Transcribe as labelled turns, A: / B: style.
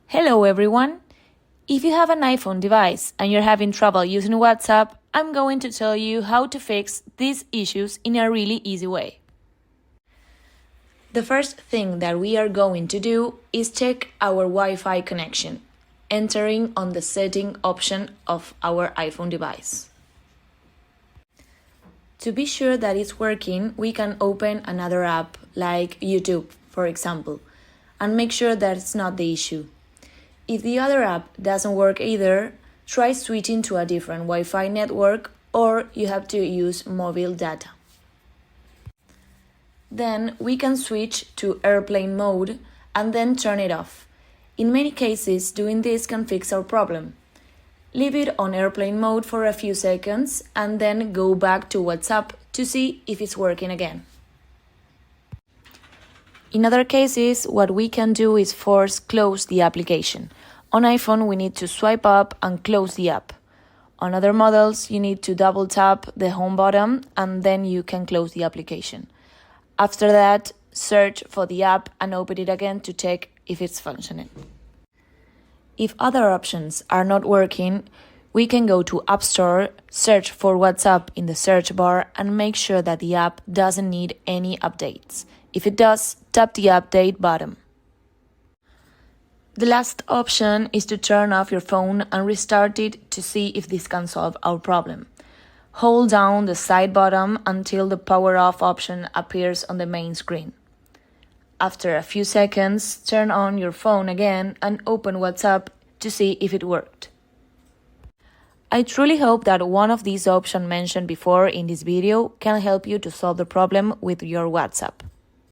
A: Hello everyone! If you have an iPhone device and you're having trouble using WhatsApp, I'm going to tell you how to fix these issues in a really easy way. The first thing that we are going to do is check our Wi-Fi connection, entering on the setting option of our iPhone device. To be sure that it's working, we can open another app like YouTube, for example, and make sure that it's not the issue. If the other app doesn't work either, try switching to a different Wi-Fi network or you have to use mobile data. Then we can switch to airplane mode and then turn it off. In many cases, doing this can fix our problem. Leave it on airplane mode for a few seconds and then go back to WhatsApp to see if it's working again. In other cases, what we can do is force close the application. On iPhone, we need to swipe up and close the app. On other models, you need to double tap the home button and then you can close the application. After that, search for the app and open it again to check if it's functioning. If other options are not working, we can go to App Store, search for WhatsApp in the search bar and make sure that the app doesn't need any updates. If it does, tap the update button. The last option is to turn off your phone and restart it to see if this can solve our problem. Hold down the side button until the power off option appears on the main screen. After a few seconds, turn on your phone again and open WhatsApp to see if it worked. I truly hope that one of these options mentioned before in this video can help you to solve the problem with your WhatsApp.